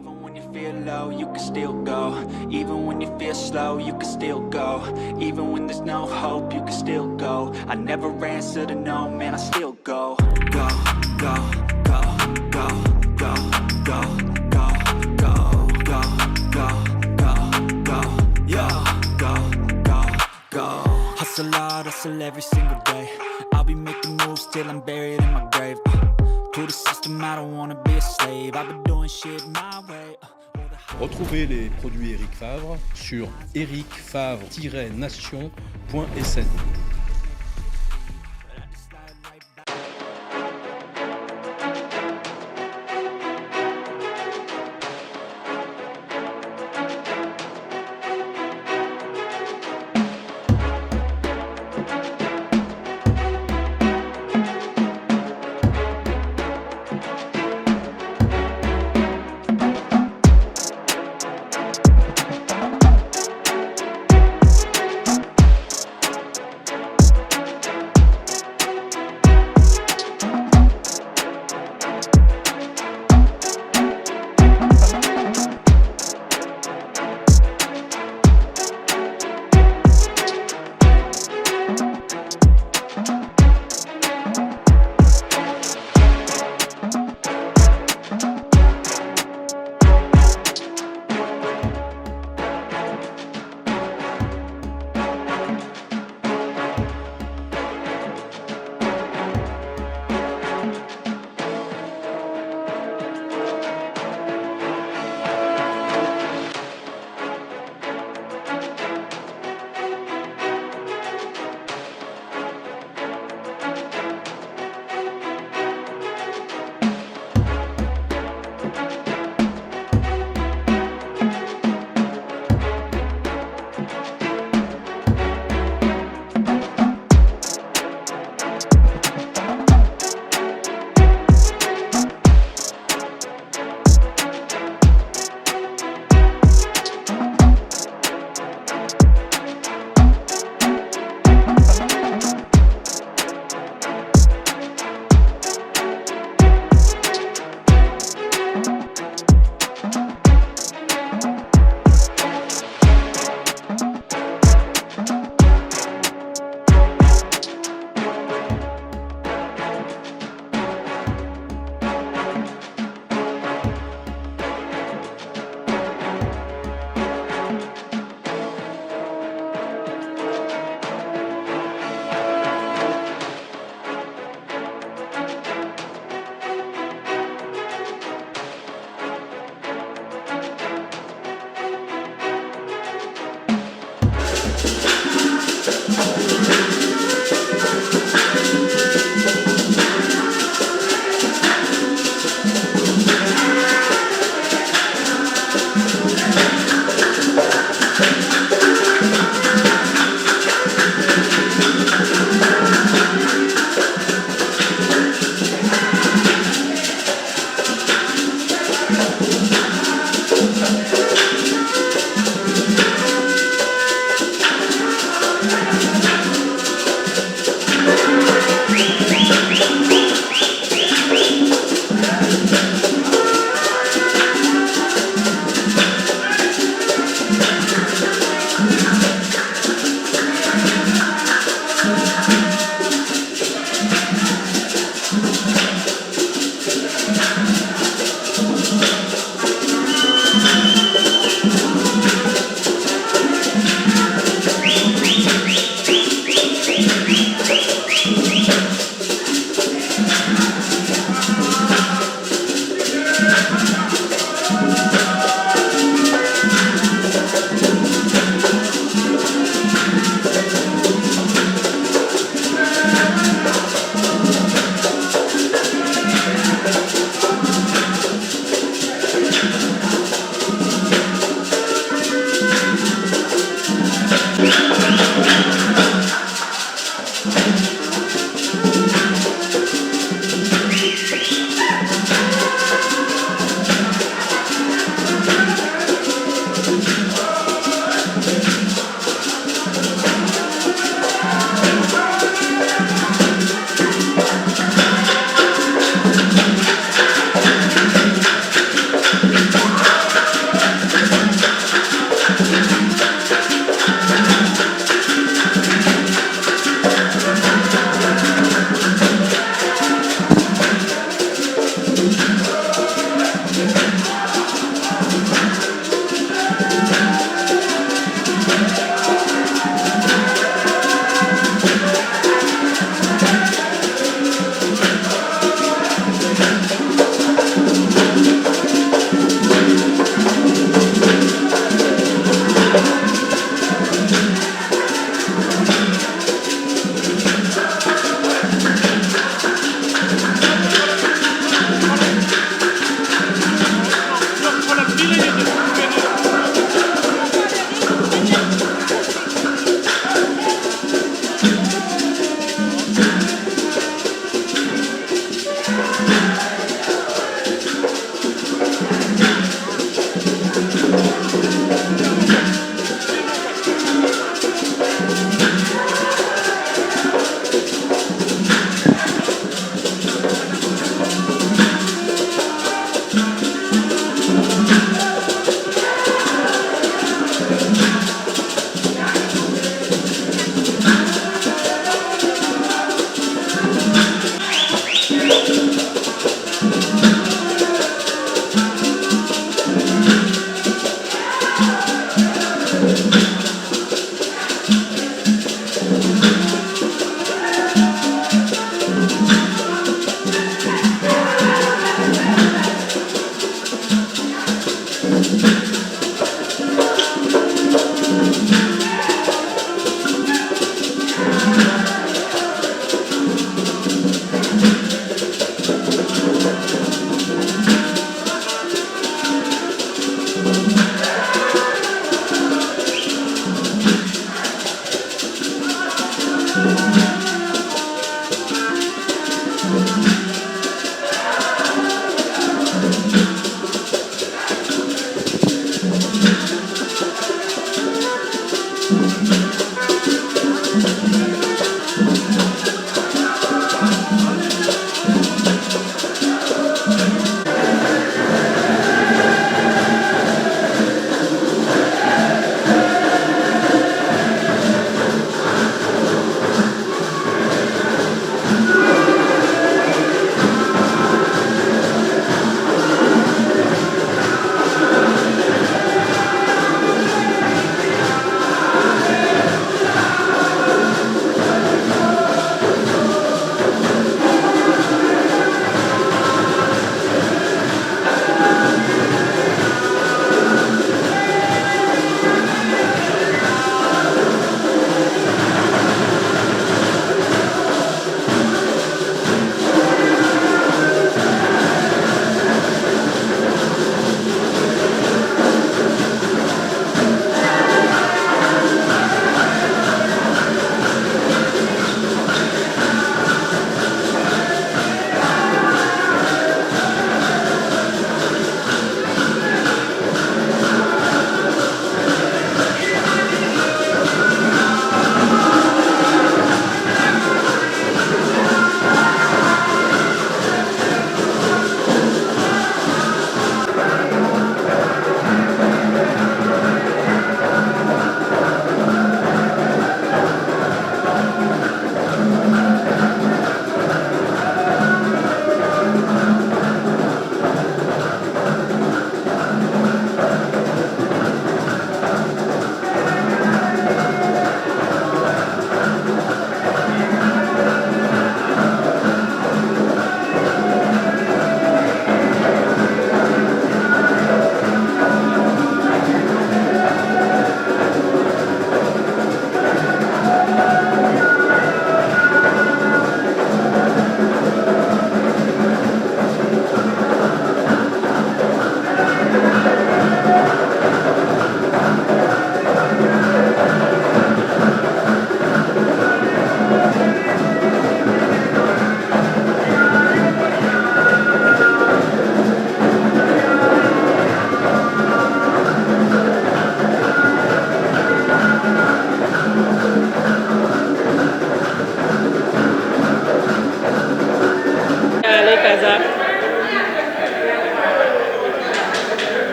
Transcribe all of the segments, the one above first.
Even when you feel low, you can still go. Even when you feel slow, you can still go. Even when there's no hope, you can still go. I never answer to no, man, I still go. Go, go, go, go, go, go, go, go, go, go, go, go, yo, go, go, go. Hustle hard, hustle every single day. I'll be making moves till I'm buried in my grave. To the system, I don't wanna be a slave. I've been doing shit my way. Retrouvez les produits Eric Favre sur ericfavre-nation.sn.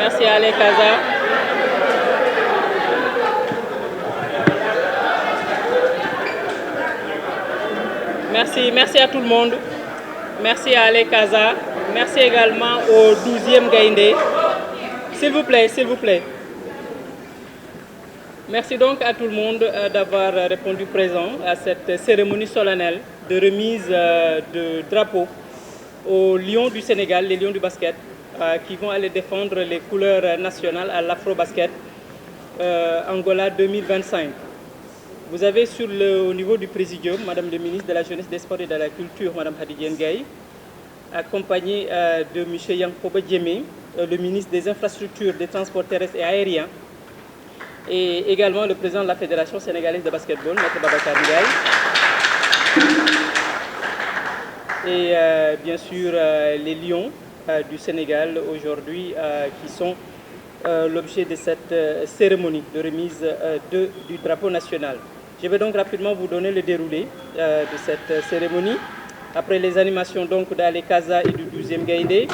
Merci Ale Kaza. Merci à tout le monde. Merci à Ale Kaza. Merci également au 12e Gaïndé. S'il vous plaît, s'il vous plaît. Merci donc à tout le monde d'avoir répondu présent à cette cérémonie solennelle de remise de drapeau aux Lions du Sénégal, les Lions du basket, qui vont aller défendre les couleurs nationales à l'Afro-Basket Angola 2025. Vous avez au niveau du Présidium, Madame le ministre de la Jeunesse, des Sports et de la Culture, Madame Hadi Ndiaye, accompagnée de M. Yankoba Djemé, le ministre des Infrastructures, des Transports terrestres et aériens, et également le président de la Fédération sénégalaise de basketball, Maître Babacar Ndiaye. Et bien sûr, les Lions du Sénégal aujourd'hui qui sont l'objet de cette cérémonie de remise du drapeau national. Je vais donc rapidement vous donner le déroulé de cette cérémonie. Après les animations donc d'Ali Kaza et du 12e Gaïndé,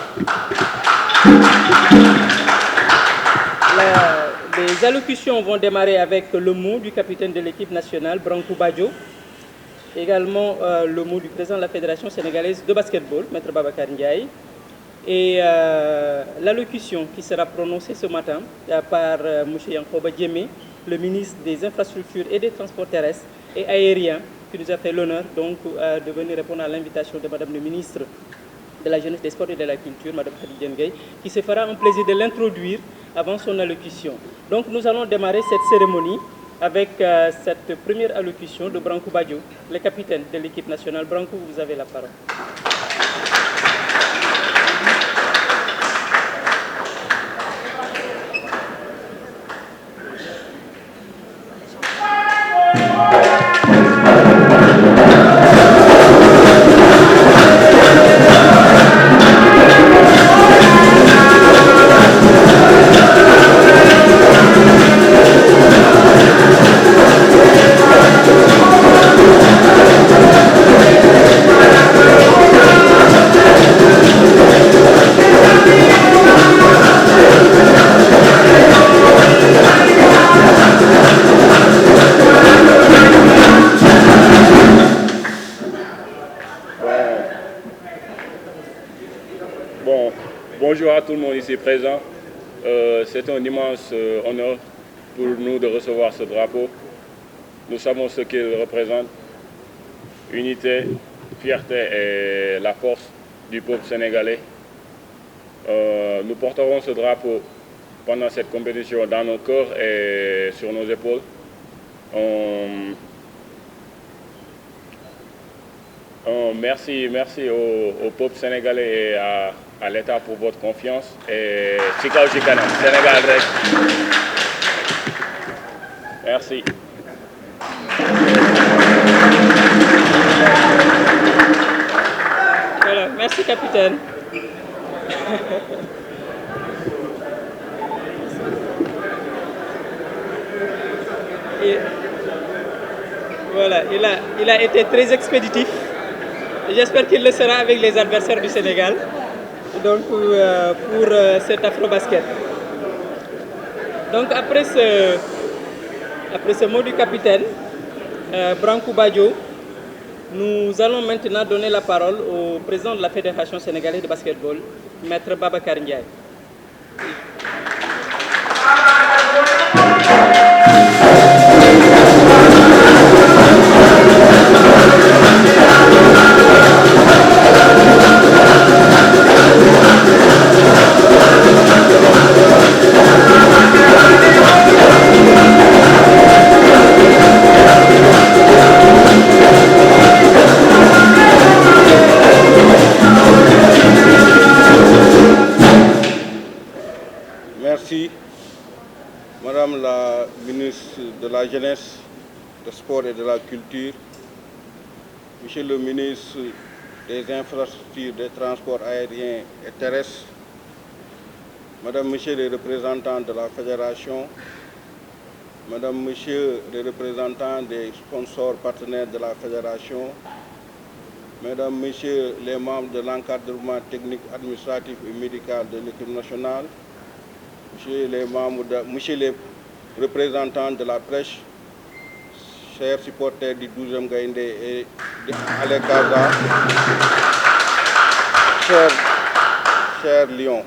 les allocutions vont démarrer avec le mot du capitaine de l'équipe nationale, Brankou Badjo, également le mot du président de la Fédération sénégalaise de basketball, Maître Babacar Ndiaye, et l'allocution qui sera prononcée ce matin par M. Yankoba Diémé, le ministre des Infrastructures et des Transports terrestres et aériens, qui nous a fait l'honneur donc de venir répondre à l'invitation de Madame le ministre de la Jeunesse, des Sports et de la Culture, Madame Khady Ndiaye, qui se fera un plaisir de l'introduire avant son allocution. Donc nous allons démarrer cette cérémonie avec cette première allocution de Brankou Badjo, le capitaine de l'équipe nationale. Brankou, vous avez la parole. Bonjour à tout le monde ici présent. C'est un immense honneur pour nous de recevoir ce drapeau. Nous savons ce qu'il représente. Unité, fierté et la force du peuple sénégalais. Nous porterons ce drapeau pendant cette compétition dans nos cœurs et sur nos épaules. Merci au peuple sénégalais et à l'État pour votre confiance. Et Chikaw ci kanam, Sénégal rek. Merci. Voilà, merci capitaine. Et voilà, il a été très expéditif. J'espère qu'il le sera avec les adversaires du Sénégal, donc pour cet afro-basket. Donc après ce mot du capitaine, Brankou Badjo, nous allons maintenant donner la parole au président de la Fédération sénégalaise de basketball, Maître Babacar Ndiaye. Merci, Madame la ministre de la Jeunesse, des Sports et de la Culture, Monsieur le ministre des Infrastructures, des Transports aériens et terrestres, Madame, Monsieur les représentants de la Fédération, Madame, Monsieur les représentants des sponsors partenaires de la Fédération, Mesdames, Messieurs les membres de l'encadrement technique, administratif et médical de l'équipe nationale, Monsieur les représentants de la presse, chers supporters du 12e Gaïndé et d'Ali Kaza, chers Lions.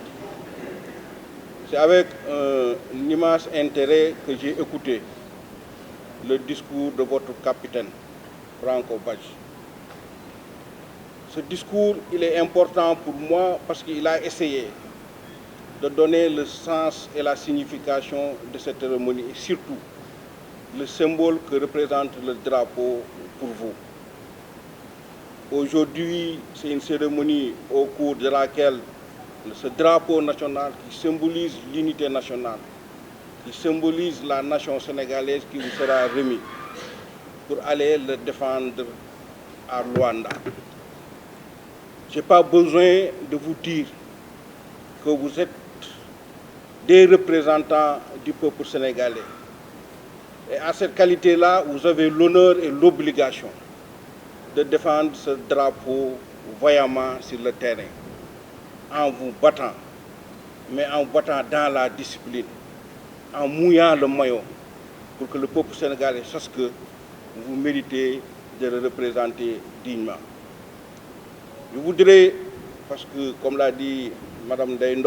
C'est avec un immense intérêt que j'ai écouté le discours de votre capitaine, Brankou Badjo. Ce discours, il est important pour moi parce qu'il a essayé de donner le sens et la signification de cette cérémonie et surtout le symbole que représente le drapeau pour vous. Aujourd'hui, c'est une cérémonie au cours de laquelle ce drapeau national qui symbolise l'unité nationale, qui symbolise la nation sénégalaise qui vous sera remis pour aller le défendre à Luanda. Je n'ai pas besoin de vous dire que vous êtes des représentants du peuple sénégalais. Et à cette qualité-là, vous avez l'honneur et l'obligation de défendre ce drapeau vaillamment sur le terrain, en vous battant, mais en vous battant dans la discipline, en mouillant le maillot, pour que le peuple sénégalais sache que vous méritez de le représenter dignement. Je voudrais, parce que comme l'a dit Mme Ndeye,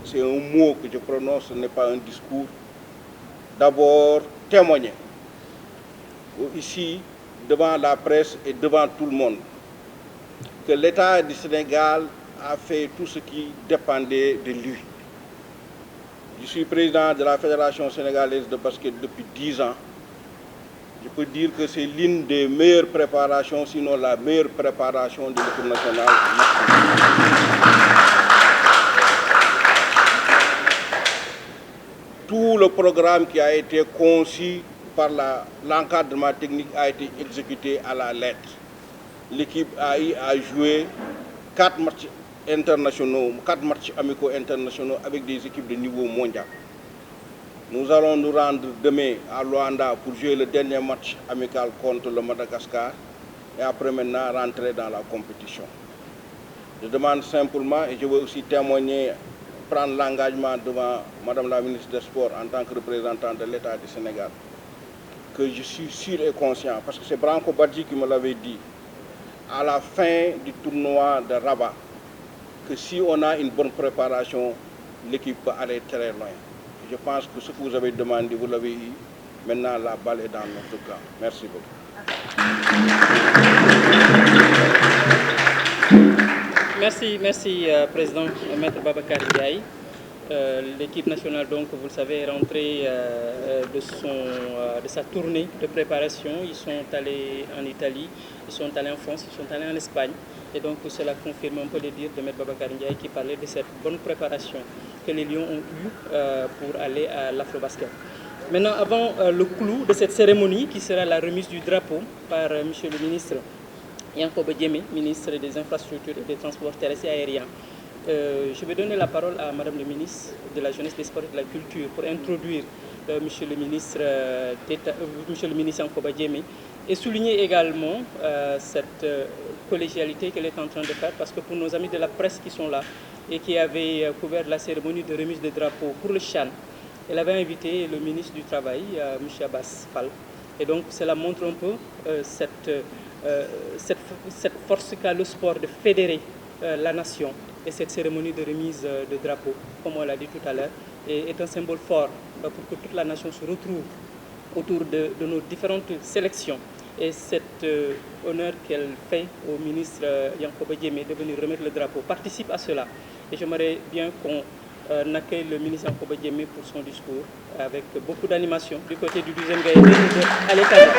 c'est un mot que je prononce, ce n'est pas un discours, d'abord témoigner ici, devant la presse et devant tout le monde, que l'État du Sénégal a fait tout ce qui dépendait de lui. Je suis président de la Fédération sénégalaise de basket depuis 10 ans. Je peux dire que c'est l'une des meilleures préparations, sinon la meilleure préparation de l'équipe nationale. Tout le programme qui a été conçu par l'encadrement technique a été exécuté à la lettre. L'équipe a joué 4 matchs internationaux, 4 matchs amicaux internationaux avec des équipes de niveau mondial. Nous allons nous rendre demain à Luanda pour jouer le dernier match amical contre le Madagascar et après maintenant rentrer dans la compétition. Je demande simplement, et je veux aussi témoigner, prendre l'engagement devant Madame la ministre des Sports en tant que représentant de l'État du Sénégal, que je suis sûr et conscient, parce que c'est Branco Badji qui me l'avait dit, à la fin du tournoi de Rabat, que si on a une bonne préparation, l'équipe peut aller très loin. Je pense que ce que vous avez demandé, vous l'avez eu. Maintenant, la balle est dans notre camp. Merci beaucoup. Merci, Président Maître Babacar Ndiaye. L'équipe nationale, donc, vous le savez, est rentrée de sa tournée de préparation. Ils sont allés en Italie, ils sont allés en France, ils sont allés en Espagne. Et donc, cela confirme, on peut le dire, de Maître Babacar Ndiaye qui parlait de cette bonne préparation que les Lions ont eue pour aller à l'Afrobasket. Maintenant, avant le clou de cette cérémonie, qui sera la remise du drapeau par M. le ministre Yankoba Diémé, ministre des Infrastructures et des Transports terrestres et aériens, je vais donner la parole à Mme le ministre de la Jeunesse, des Sports et de la Culture pour introduire M. le ministre Yankoba Diémé et souligner également cette collégialité qu'elle est en train de faire, parce que pour nos amis de la presse qui sont là et qui avaient couvert la cérémonie de remise de drapeau pour le Chan, elle avait invité le ministre du Travail, M. Abbas Fall. Et donc cela montre un peu cette force qu'a le sport de fédérer la nation. Et cette cérémonie de remise de drapeau, comme on l'a dit tout à l'heure, est un symbole fort pour que toute la nation se retrouve autour de nos différentes sélections. Et cet honneur qu'elle fait au ministre Yankoba Diémé de venir remettre le drapeau participe à cela. Et j'aimerais bien qu'on accueille le ministre Yankoba Diémé pour son discours avec beaucoup d'animation du côté du 12e Gaïndé de Alé Kaza.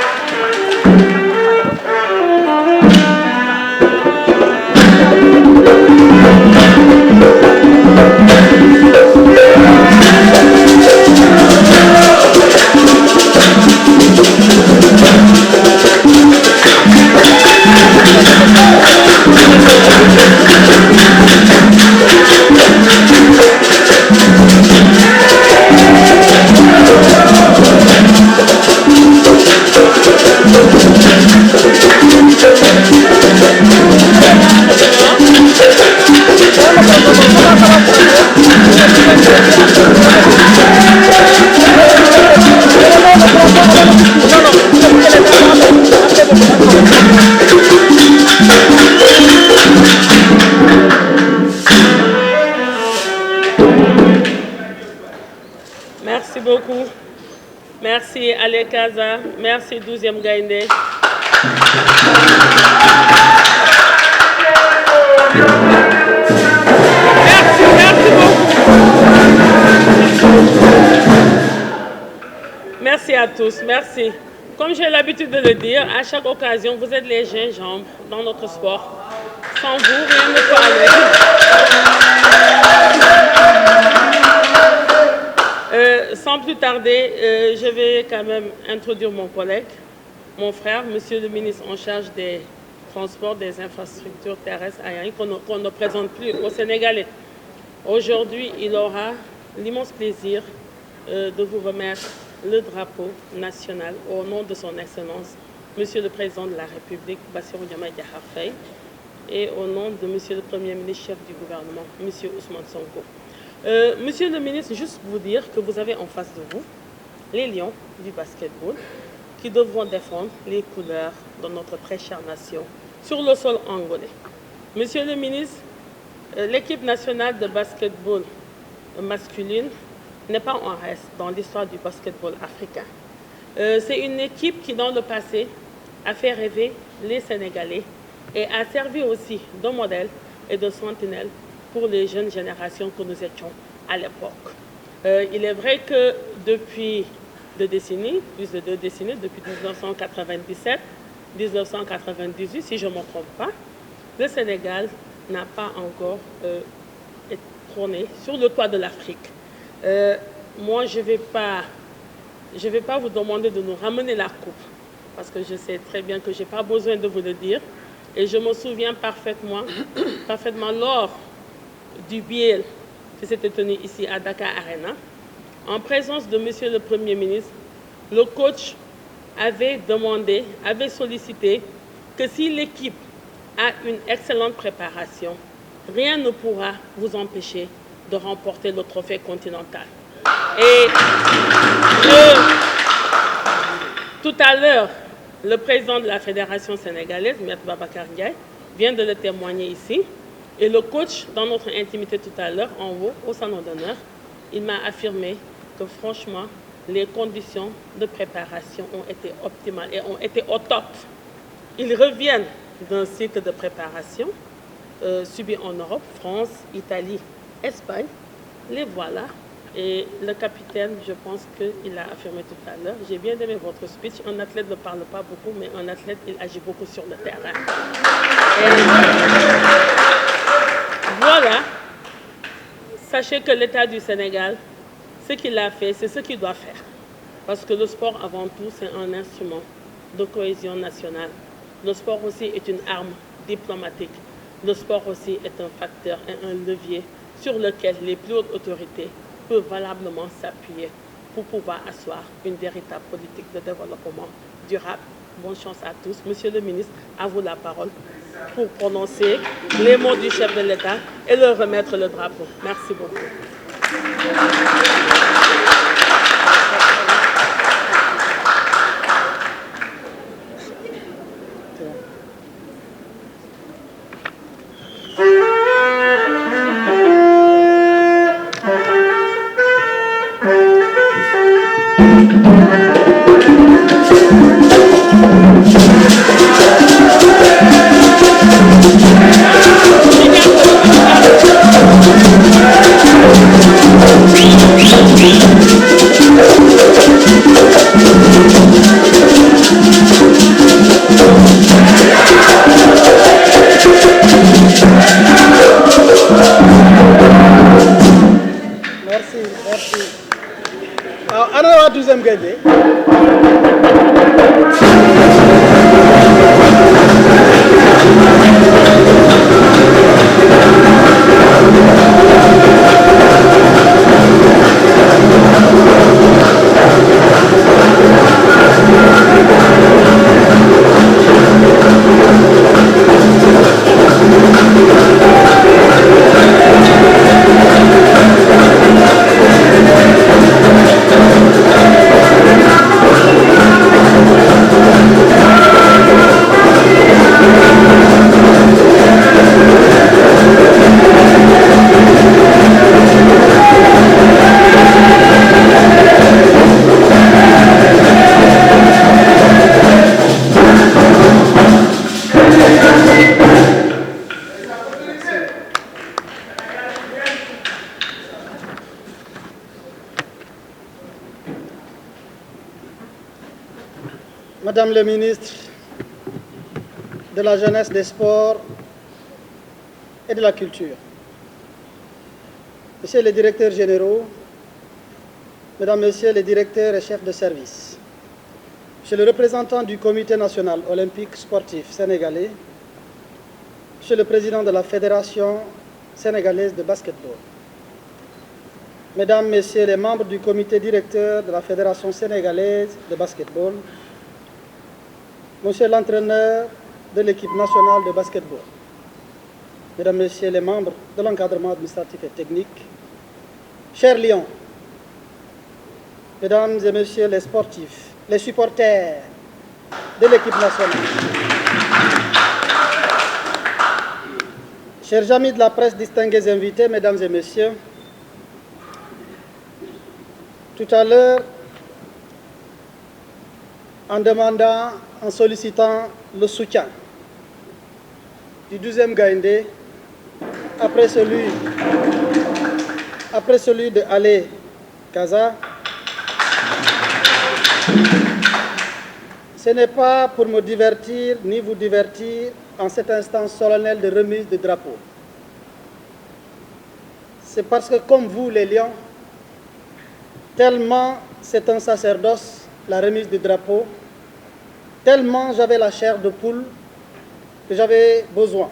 Merci beaucoup. Merci Alé Kaza. Merci 12e Gaïndé. Merci beaucoup. Merci à tous. Merci. Comme j'ai l'habitude de le dire, à chaque occasion, vous êtes les gingembre dans notre sport. Sans vous, rien ne peut aller. Sans plus tarder, je vais quand même introduire mon collègue, mon frère, monsieur le ministre en charge des transports, des infrastructures terrestres aériennes, qu'on ne présente plus aux Sénégalais. Aujourd'hui, il aura l'immense plaisir de vous remettre le drapeau national au nom de son Excellence, Monsieur le Président de la République, Bassirou Diomaye Diakhar Faye, et au nom de Monsieur le Premier ministre, chef du gouvernement, Monsieur Ousmane Sonko. Monsieur le ministre, juste vous dire que vous avez en face de vous les lions du basketball qui devront défendre les couleurs de notre très chère nation sur le sol angolais. Monsieur le ministre, l'équipe nationale de basketball masculine n'est pas en reste dans l'histoire du basketball africain. C'est une équipe qui, dans le passé, a fait rêver les Sénégalais et a servi aussi de modèle et de sentinelle pour les jeunes générations que nous étions à l'époque. Il est vrai que depuis 2 décennies, plus de 2 décennies, depuis 1997, 1998, si je ne me trompe pas, le Sénégal n'a pas encore trôné sur le toit de l'Afrique. Moi, je ne vais pas vous demander de nous ramener la coupe, parce que je sais très bien que je n'ai pas besoin de vous le dire. Et je me souviens parfaitement lors du BIEL qui s'était tenu ici à Dakar Arena, en présence de Monsieur le Premier ministre, le coach avait sollicité que si l'équipe a une excellente préparation, rien ne pourra vous empêcher de remporter le trophée continental. Et tout à l'heure, le président de la Fédération sénégalaise, M. Babacar Ndiaye, vient de le témoigner ici. Et le coach, dans notre intimité tout à l'heure, en haut, au salon d'honneur, il m'a affirmé que franchement, les conditions de préparation ont été optimales et ont été au top. Ils reviennent d'un cycle de préparation subi en Europe, France, Italie, Espagne. Les voilà. Et le capitaine, je pense qu'il a affirmé tout à l'heure, j'ai bien aimé votre speech, un athlète ne parle pas beaucoup, mais un athlète, il agit beaucoup sur le terrain. Et voilà, sachez que l'État du Sénégal, ce qu'il a fait, c'est ce qu'il doit faire. Parce que le sport, avant tout, c'est un instrument de cohésion nationale. Le sport aussi est une arme diplomatique. Le sport aussi est un facteur et un levier sur lequel les plus hautes autorités peuvent valablement s'appuyer pour pouvoir asseoir une véritable politique de développement durable. Bonne chance à tous. Monsieur le ministre, à vous la parole pour prononcer les mots du chef de l'État et leur remettre le drapeau. Merci beaucoup. Madame le ministre de la Jeunesse, des Sports et de la Culture, Messieurs les directeurs généraux, Mesdames, Messieurs les directeurs et chefs de service, Monsieur le représentant du Comité national olympique sportif sénégalais, Monsieur le président de la Fédération sénégalaise de basketball, Mesdames, Messieurs les membres du comité directeur de la Fédération sénégalaise de basketball, Monsieur l'entraîneur de l'équipe nationale de basketball, Mesdames, Messieurs les membres de l'encadrement administratif et technique, chers Lions, Mesdames et Messieurs les sportifs, les supporters de l'équipe nationale, chers amis de la presse, distingués invités, Mesdames et Messieurs, tout à l'heure, en demandant, en sollicitant le soutien du 12e Gaïndé, après celui de Ale Kaza, ce n'est pas pour me divertir ni vous divertir en cet instant solennel de remise de drapeau. C'est parce que, comme vous, les Lions, tellement c'est un sacerdoce, la remise du drapeau, tellement j'avais la chair de poule que j'avais besoin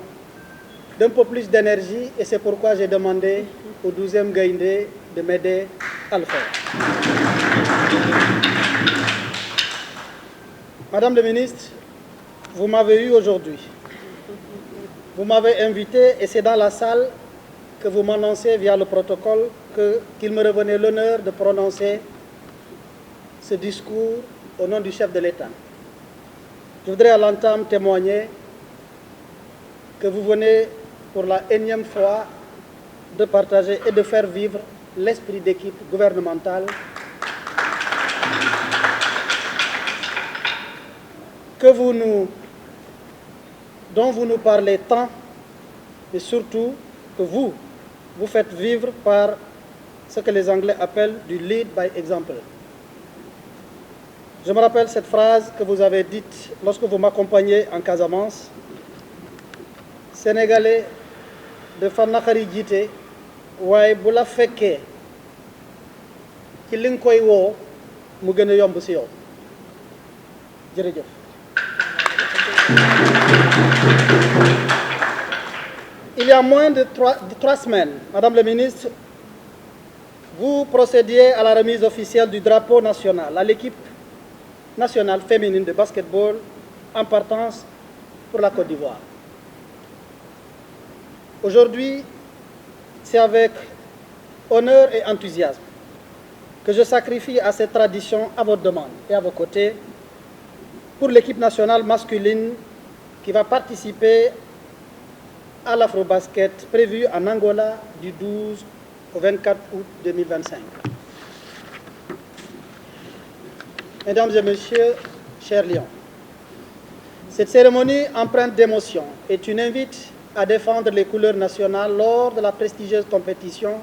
d'un peu plus d'énergie et c'est pourquoi j'ai demandé au 12e Gaïndé de m'aider à le faire. Madame le ministre, vous m'avez eu aujourd'hui. Vous m'avez invité et c'est dans la salle que vous m'annoncez via le protocole qu'il me revenait l'honneur de prononcer ce discours au nom du chef de l'État. Je voudrais à l'entame témoigner que vous venez pour la énième fois de partager et de faire vivre l'esprit d'équipe gouvernementale dont vous nous parlez tant, mais surtout que vous faites vivre par ce que les Anglais appellent du lead by example. Je me rappelle cette phrase que vous avez dite lorsque vous m'accompagnez en Casamance. Sénégalais de Fanakari Djité, waaye bu la fekkee ci li nga koy woo mu gën a yomb si yow jërëjëf. Il y a moins de trois semaines, Madame le ministre, vous procédiez à la remise officielle du drapeau national à l'équipe nationale féminine de basketball en partance pour la Côte d'Ivoire. Aujourd'hui, c'est avec honneur et enthousiasme que je sacrifie à cette tradition à votre demande et à vos côtés pour l'équipe nationale masculine qui va participer à l'Afrobasket prévu en Angola du 12 au 24 août 2025. Mesdames et Messieurs, chers Lions, cette cérémonie empreinte d'émotion est une invite à défendre les couleurs nationales lors de la prestigieuse compétition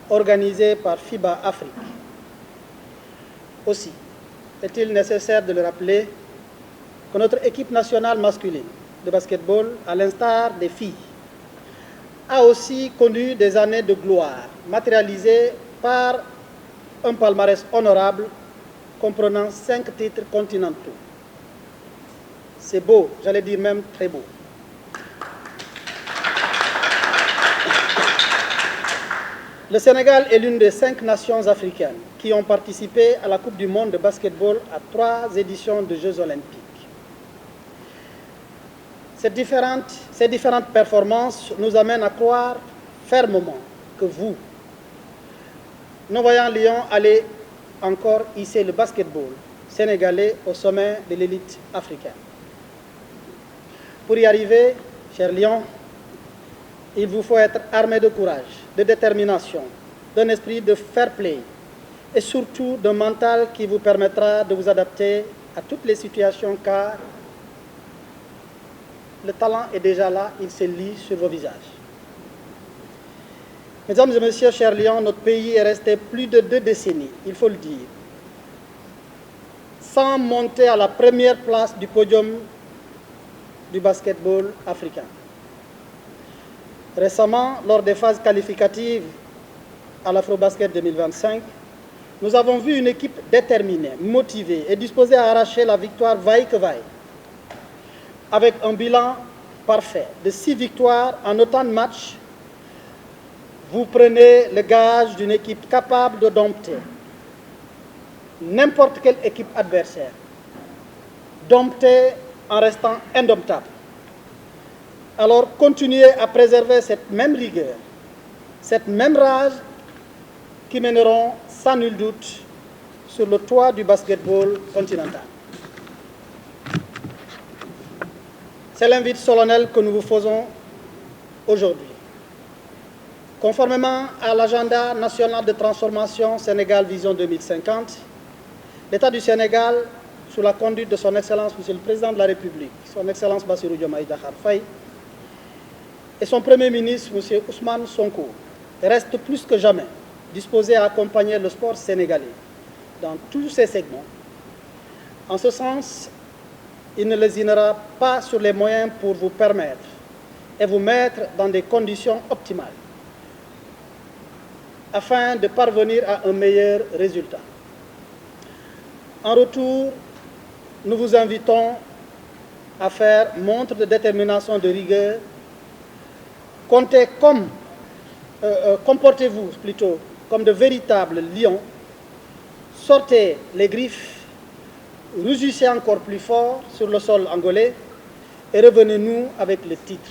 organisée par FIBA Afrique. Aussi, est-il nécessaire de le rappeler que notre équipe nationale masculine de basketball, à l'instar des filles, a aussi connu des années de gloire, matérialisées par un palmarès honorable comprenant 5 titres continentaux. C'est beau, j'allais dire même très beau. Le Sénégal est l'une des 5 nations africaines qui ont participé à la Coupe du monde de basketball à 3 éditions de Jeux olympiques. Ces différentes performances nous amènent à croire fermement que vous, nos voyants Lions, allez encore hisser le basketball sénégalais au sommet de l'élite africaine. Pour y arriver, chers Lions, il vous faut être armé de courage, de détermination, d'un esprit de fair play et surtout d'un mental qui vous permettra de vous adapter à toutes les situations car le talent est déjà là, il se lit sur vos visages. Mesdames et Messieurs, chers Lions, notre pays est resté plus de 2 décennies, il faut le dire, sans monter à la première place du podium du basketball africain. Récemment, lors des phases qualificatives à l'Afrobasket 2025, nous avons vu une équipe déterminée, motivée et disposée à arracher la victoire vaille que vaille. Avec un bilan parfait de 6 victoires en autant de matchs, vous prenez le gage d'une équipe capable de dompter n'importe quelle équipe adversaire, dompter en restant indomptable. Alors continuez à préserver cette même rigueur, cette même rage qui mèneront sans nul doute sur le toit du basketball continental. C'est l'invite solennel que nous vous faisons aujourd'hui. Conformément à l'agenda national de transformation Sénégal Vision 2050, l'État du Sénégal, sous la conduite de son Excellence Monsieur le Président de la République, son Excellence Bassirou Diomaye Diakhar Faye, et son Premier ministre Monsieur Ousmane Sonko, reste plus que jamais disposé à accompagner le sport sénégalais dans tous ses segments. En ce sens, il ne lésinera pas sur les moyens pour vous permettre et vous mettre dans des conditions optimales afin de parvenir à un meilleur résultat. En retour, nous vous invitons à faire montre de détermination, de rigueur. Comportez-vous plutôt comme de véritables lions. Sortez les griffes, rugissez encore plus fort sur le sol angolais et revenez-nous avec le titre.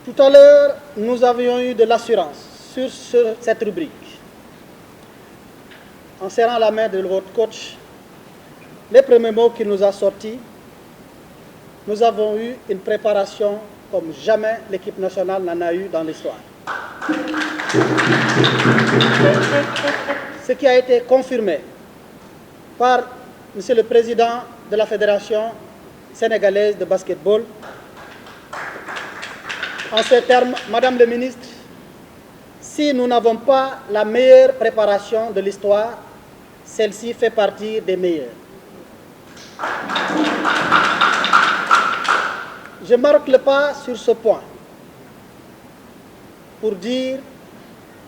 Tout à l'heure, nous avions eu de l'assurance sur cette rubrique. En serrant la main de votre coach, les premiers mots qu'il nous a sortis, nous avons eu une préparation comme jamais l'équipe nationale n'en a eu dans l'histoire. Ce qui a été confirmé par Monsieur le Président de la Fédération sénégalaise de basketball. En ces termes, Madame le Ministre, si nous n'avons pas la meilleure préparation de l'histoire, celle-ci fait partie des meilleures. Je marque le pas sur ce point pour dire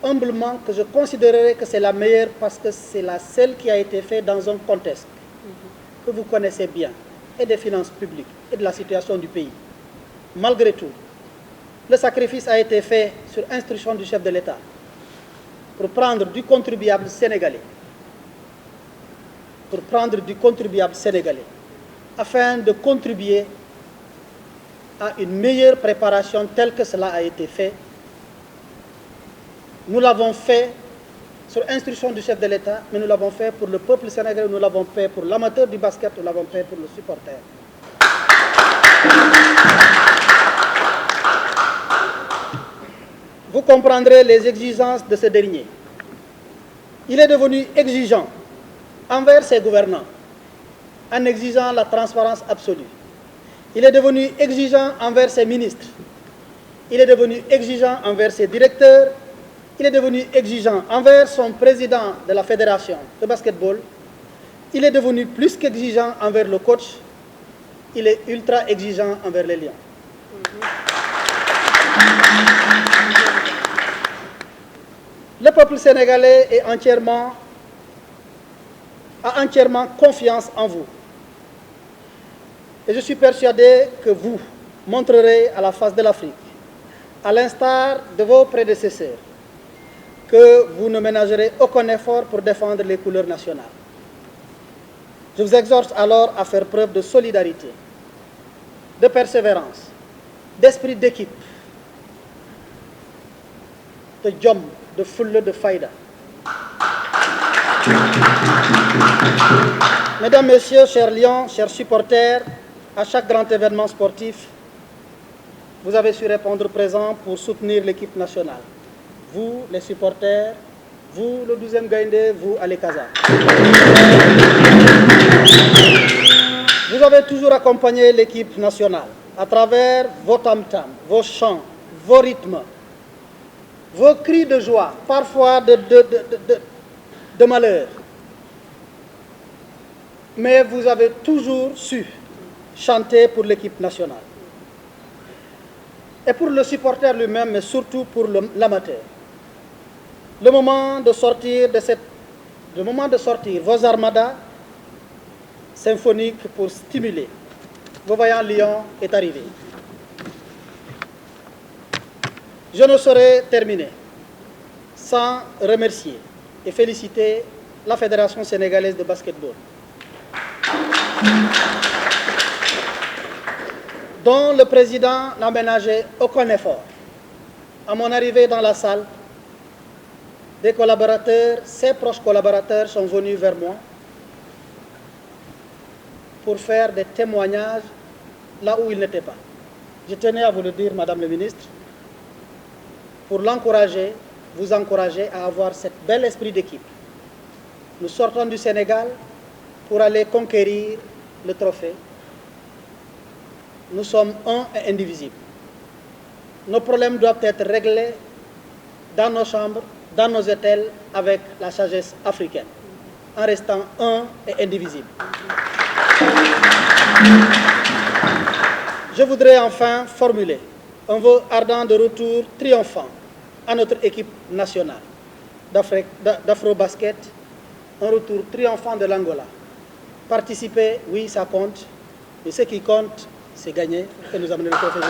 humblement que je considérerais que c'est la meilleure parce que c'est la seule qui a été faite dans un contexte que vous connaissez bien, et des finances publiques et de la situation du pays. Malgré tout, le sacrifice a été fait sur instruction du chef de l'État pour prendre du contribuable sénégalais, afin de contribuer à une meilleure préparation telle que cela a été fait. Nous l'avons fait sur instruction du chef de l'État, mais nous l'avons fait pour le peuple sénégalais, nous l'avons fait pour l'amateur du basket, nous l'avons fait pour le supporter. Vous comprendrez les exigences de ce dernier. Il est devenu exigeant envers ses gouvernants, en exigeant la transparence absolue. Il est devenu exigeant envers ses ministres. Il est devenu exigeant envers ses directeurs. Il est devenu exigeant envers son président de la fédération de basketball. Il est devenu plus qu'exigeant envers le coach. Il est ultra exigeant envers les Lions. Le peuple sénégalais a entièrement confiance en vous. Et je suis persuadé que vous montrerez à la face de l'Afrique, à l'instar de vos prédécesseurs, que vous ne ménagerez aucun effort pour défendre les couleurs nationales. Je vous exhorte alors à faire preuve de solidarité, de persévérance, d'esprit d'équipe, de jom, de fulla, de faïda. Mesdames, Messieurs, chers Lions, chers supporters, à chaque grand événement sportif, vous avez su répondre présent pour soutenir l'équipe nationale. Vous, les supporters, vous, le 12e Gaïndé, vous, Alekaza. Vous avez toujours accompagné l'équipe nationale à travers vos tam-tams, vos chants, vos rythmes, vos cris de joie, parfois de malheur. Mais vous avez toujours su chanter pour l'équipe nationale. et pour le supporter lui-même, mais surtout pour l'amateur. Le moment de sortir vos armadas symphoniques pour stimuler vos vaillants lions est arrivé. Je ne saurais terminer sans remercier et féliciter la Fédération sénégalaise de basketball, dont le président n'a ménagé aucun effort. À mon arrivée dans la salle, des collaborateurs, ses proches collaborateurs sont venus vers moi pour faire des témoignages là où ils n'étaient pas. Je tenais à vous le dire, Madame le ministre, pour l'encourager, vous encourager à avoir ce bel esprit d'équipe. Nous sortons du Sénégal pour aller conquérir le trophée. Nous sommes un et indivisibles. Nos problèmes doivent être réglés dans nos chambres, dans nos hôtels, avec la sagesse africaine, en restant un et indivisible. Je voudrais enfin formuler un vœu ardent de retour triomphant à notre équipe nationale d'Afro-Basket, un retour triomphant de l'Angola. Participer, oui, ça compte, mais ce qui compte, c'est gagner et nous amener le trophée.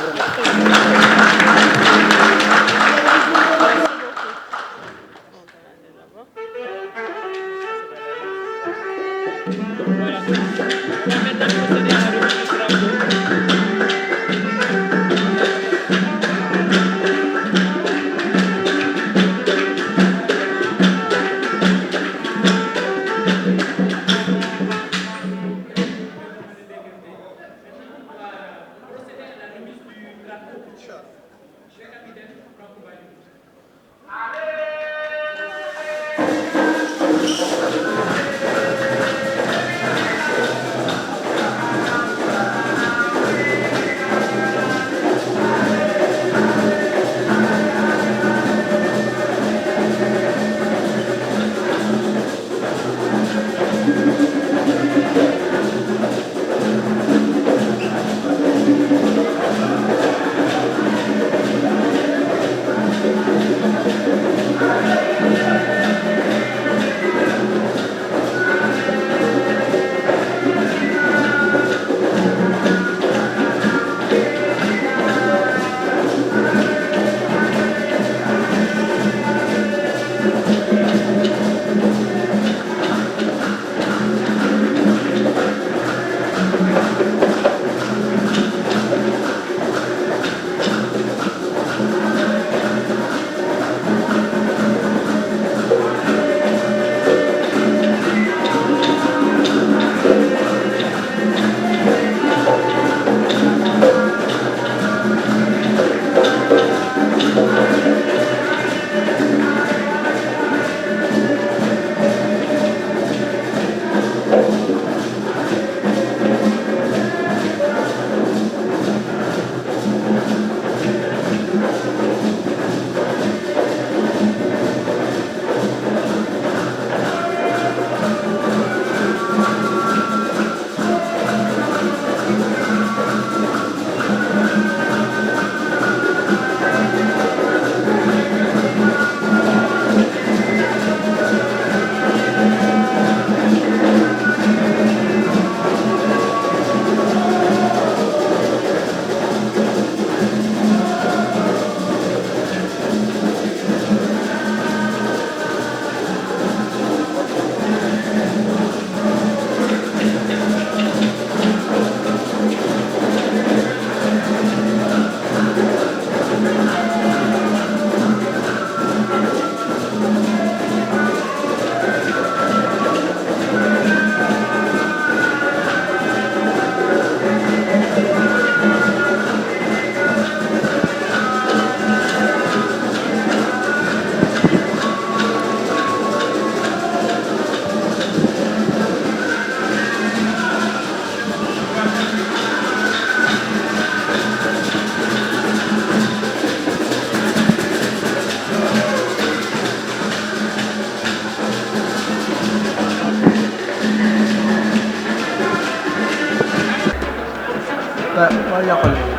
Wala ko lang.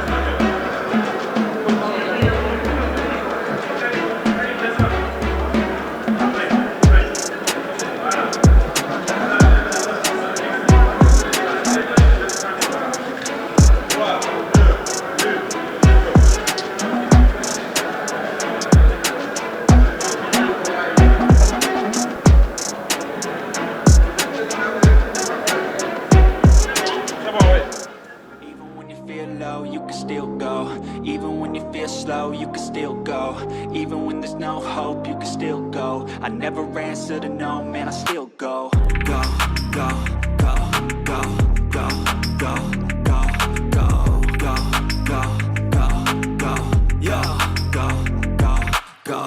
go, you can still go. Even when you feel slow, you can still go. Even when there's no hope, you can still go. I never answer to no, man, I still go. Go, go, go, go, go, go, go, go, go, go, go, go, yeah, go, go, go.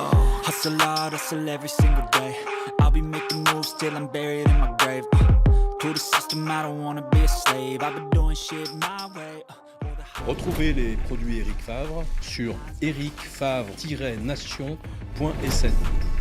Hustle hard, hustle every single day. I'll be making moves till I'm buried in my grave. To the system, I don't wanna be a slave. I've been doing shit my way. Retrouvez les produits Eric Favre sur ericfavre-nation.sn.